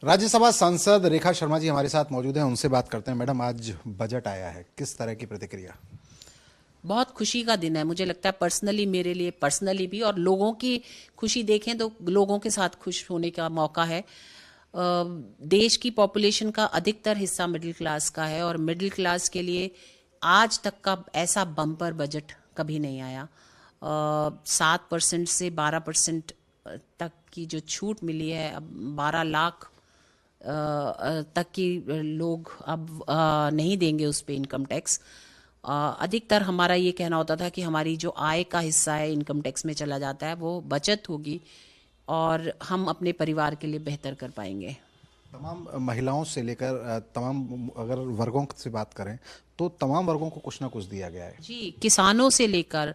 राज्यसभा सांसद रेखा शर्मा जी हमारे साथ मौजूद हैं, उनसे बात करते हैं। मैडम, आज बजट आया है, किस तरह की प्रतिक्रिया? बहुत खुशी का दिन है। मुझे लगता है पर्सनली, मेरे लिए पर्सनली भी, और लोगों की खुशी देखें तो लोगों के साथ खुश होने का मौका है। देश की पॉपुलेशन का अधिकतर हिस्सा मिडिल क्लास का है और मिडिल क्लास के लिए आज तक का ऐसा बम्पर बजट कभी नहीं आया। 7% से 12% तक की जो छूट मिली है, अब 12 लाख तक की लोग अब नहीं देंगे उस पे इनकम टैक्स। अधिकतर हमारा ये कहना होता था कि हमारी जो आय का हिस्सा है इनकम टैक्स में चला जाता है, वो बचत होगी और हम अपने परिवार के लिए बेहतर कर पाएंगे। तमाम महिलाओं से लेकर तमाम अगर वर्गों से बात करें तो तमाम वर्गों को कुछ ना कुछ दिया गया है जी, किसानों से लेकर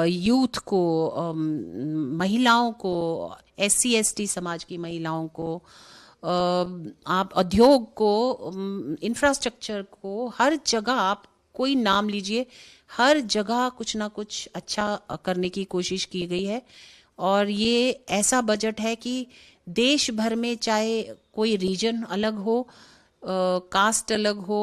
यूथ को, महिलाओं को, SC ST समाज की महिलाओं को, आप उद्योग को, इंफ्रास्ट्रक्चर को, हर जगह आप कोई नाम लीजिए, हर जगह कुछ ना कुछ अच्छा करने की कोशिश की गई है। और ये ऐसा बजट है कि देश भर में चाहे कोई रीजन अलग हो, कास्ट अलग हो,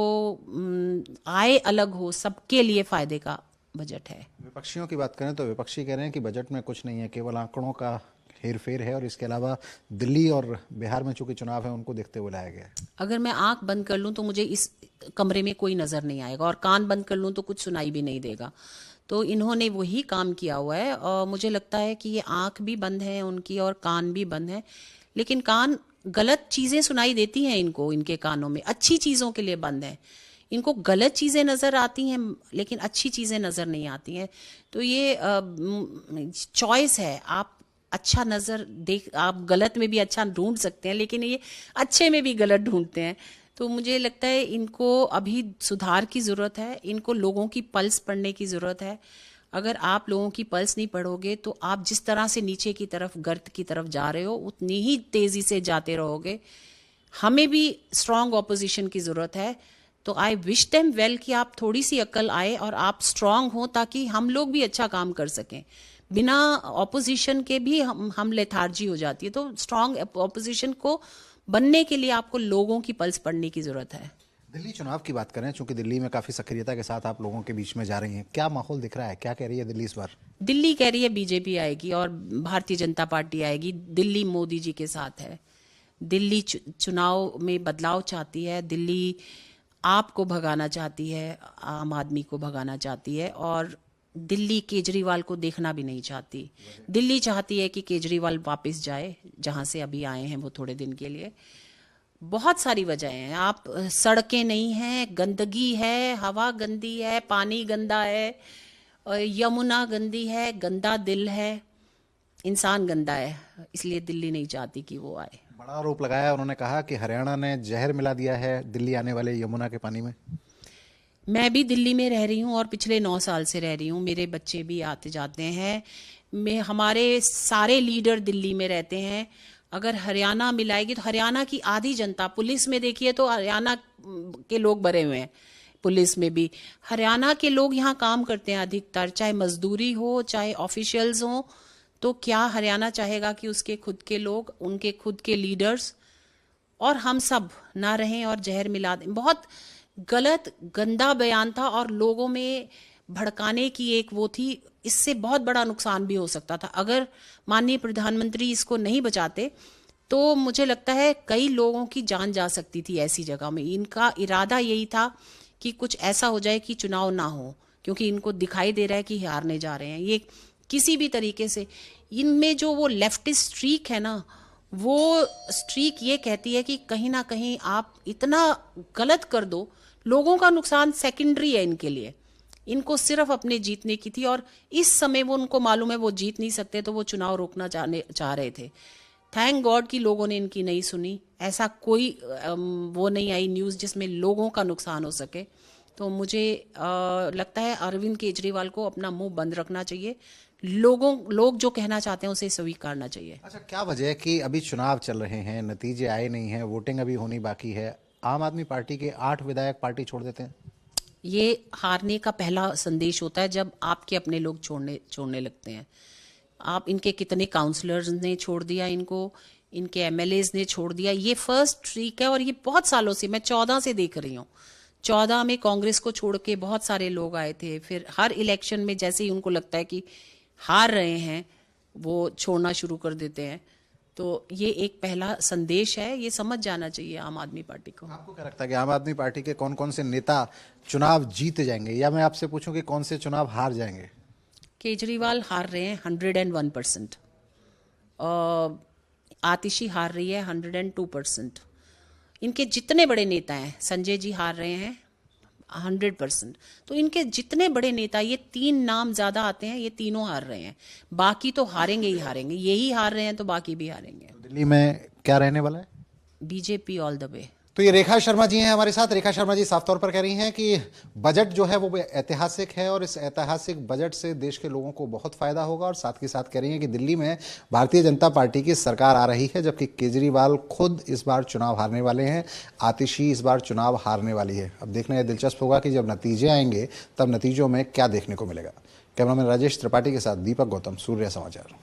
आय अलग हो, सबके लिए फायदे का बजट है। विपक्षियों की बात करें तो विपक्षी कह रहे हैं कि बजट में कुछ नहीं है, केवल आंकड़ों का हेरफेर है और इसके अलावा दिल्ली और बिहार में चूंकि चुनाव है उनको देखते हुए लाया गया है। अगर मैं आंख बंद कर लूं तो मुझे इस कमरे में कोई नजर नहीं आएगा, और कान बंद कर लूं तो कुछ सुनाई भी नहीं देगा। तो इन्होंने वही काम किया हुआ है और मुझे लगता है कि ये आंख भी बंद है उनकी और कान भी बंद है, लेकिन कान, गलत चीजें सुनाई देती हैं इनको, इनके कानों में अच्छी चीजों के लिए बंद है। इनको गलत चीजें नजर आती हैं लेकिन अच्छी चीजें नजर नहीं आती हैं। तो ये चॉइस है, आप अच्छा नजर देख, आप गलत में भी अच्छा ढूंढ सकते हैं लेकिन ये अच्छे में भी गलत ढूंढते हैं। तो मुझे लगता है इनको अभी सुधार की ज़रूरत है, इनको लोगों की पल्स पढ़ने की ज़रूरत है। अगर आप लोगों की पल्स नहीं पढ़ोगे तो आप जिस तरह से नीचे की तरफ, गर्त की तरफ जा रहे हो, उतनी ही तेज़ी से जाते रहोगे। हमें भी स्ट्रांग ऑपोजिशन की ज़रूरत है। तो आई विश देम वेल कि आप थोड़ी सी अक्ल आए और आप स्ट्रांग हो ताकि हम लोग भी अच्छा काम कर सकें। बिना ऑपोजिशन के भी हम लेथार्जी हो जाती है। तो स्ट्रांग ऑपोजिशन को बनने के लिए आपको लोगों की पल्स पढ़ने की जरूरत है। दिल्ली चुनाव की बात करें, चूंकि दिल्ली में काफी सक्रियता के साथ आप लोगों के बीच में जा रही हैं, क्या माहौल दिख रहा है, क्या कह रही है दिल्ली इस बार? दिल्ली कह रही है बीजेपी आएगी और भारतीय जनता पार्टी आएगी। दिल्ली मोदी जी के साथ है। दिल्ली चुनाव में बदलाव चाहती है। दिल्ली आपको भगाना चाहती है, आम आदमी को भगाना चाहती है, और दिल्ली केजरीवाल को देखना भी नहीं चाहती। दिल्ली चाहती है कि केजरीवाल वापस जाए जहां से अभी आए हैं वो थोड़े दिन के लिए। बहुत सारी वजहें हैं। आप, सड़कें नहीं हैं, गंदगी है, हवा गंदी है, पानी गंदा है, यमुना गंदी है, गंदा दिल है, इंसान गंदा है, इसलिए दिल्ली नहीं चाहती कि वो आए। बड़ा आरोप लगाया, उन्होंने कहा कि हरियाणा ने जहर मिला दिया है दिल्ली आने वाले यमुना के पानी में। मैं भी दिल्ली में रह रही हूँ और पिछले 9 साल से रह रही हूँ। मेरे बच्चे भी आते जाते हैं। हमारे सारे लीडर दिल्ली में रहते हैं। अगर हरियाणा मिलाएगी तो हरियाणा की आधी जनता, पुलिस में देखिए तो हरियाणा के लोग भरे हुए हैं, पुलिस में भी हरियाणा के लोग यहाँ काम करते हैं अधिकतर, चाहे मजदूरी हो चाहे ऑफिशियल्स हो। तो क्या हरियाणा चाहेगा कि उसके खुद के लोग, उनके खुद के लीडर्स और हम सब ना रहें और जहर मिला दें? बहुत गलत, गंदा बयान था और लोगों में भड़काने की एक वो थी। इससे बहुत बड़ा नुकसान भी हो सकता था। अगर माननीय प्रधानमंत्री इसको नहीं बचाते तो मुझे लगता है कई लोगों की जान जा सकती थी ऐसी जगह में। इनका इरादा यही था कि कुछ ऐसा हो जाए कि चुनाव ना हो, क्योंकि इनको दिखाई दे रहा है कि हारने जा रहे हैं। ये किसी भी तरीके से, इनमें जो वो लेफ्टिस्ट स्ट्रीक है ना, वो स्ट्रीक ये कहती है कि कहीं ना कहीं आप इतना गलत कर दो, लोगों का नुकसान सेकेंडरी है इनके लिए। इनको सिर्फ अपने जीतने की थी और इस समय वो, उनको मालूम है वो जीत नहीं सकते, तो वो चुनाव रोकना चाह रहे थे। थैंक गॉड कि लोगों ने इनकी नहीं सुनी। ऐसा कोई वो नहीं आई न्यूज़ जिसमें लोगों का नुकसान हो सके। तो मुझे लगता है अरविंद केजरीवाल को अपना मुंह बंद रखना चाहिए। लोग जो कहना चाहते हैं उसे स्वीकारना चाहिए। अच्छा, क्या वजह है कि अभी चुनाव चल रहे हैं, नतीजे आए नहीं हैं, वोटिंग अभी होनी बाकी है, आम आदमी पार्टी के 8 विधायक पार्टी छोड़ देते हैं? ये हारने का पहला संदेश होता है जब आपके अपने लोग छोड़ने लगते हैं। आप, इनके कितने काउंसलर्स ने छोड़ दिया इनको, इनके एमएलएज ने छोड़ दिया। ये फर्स्ट ट्रीक है और ये बहुत सालों से, मैं 14 से देख रही हूँ। 14 में कांग्रेस को छोड़ के बहुत सारे लोग आए थे, फिर हर इलेक्शन में जैसे ही उनको लगता है कि हार रहे हैं वो छोड़ना शुरू कर देते हैं। तो ये एक पहला संदेश है, ये समझ जाना चाहिए आम आदमी पार्टी को। आपको क्या लगता है कि आम आदमी पार्टी के कौन कौन से नेता चुनाव जीत जाएंगे, या मैं आपसे पूछूं कि कौन से चुनाव हार जाएंगे? केजरीवाल हार रहे हैं 101%। आतिशी हार रही है 102%। इनके जितने बड़े नेता हैं, संजय जी हार रहे हैं 100%। तो इनके जितने बड़े नेता, ये 3 नाम ज्यादा आते हैं, ये तीनों हार रहे हैं। बाकी तो हारेंगे ही हारेंगे, यही हार रहे हैं तो बाकी भी हारेंगे। दिल्ली में क्या रहने वाला है? BJP all the way. तो ये रेखा शर्मा जी हैं हमारे साथ। रेखा शर्मा जी साफ तौर पर कह रही हैं कि बजट जो है वो ऐतिहासिक है और इस ऐतिहासिक बजट से देश के लोगों को बहुत फायदा होगा, और साथ ही साथ कह रही हैं कि दिल्ली में भारतीय जनता पार्टी की सरकार आ रही है, जबकि केजरीवाल खुद इस बार चुनाव हारने वाले हैं, आतिशी इस बार चुनाव हारने वाली है। अब देखना यह दिलचस्प होगा कि जब नतीजे आएंगे तब नतीजों में क्या देखने को मिलेगा। कैमरामैन राजेश त्रिपाठी के साथ दीपक गौतम, सूर्य समाचार।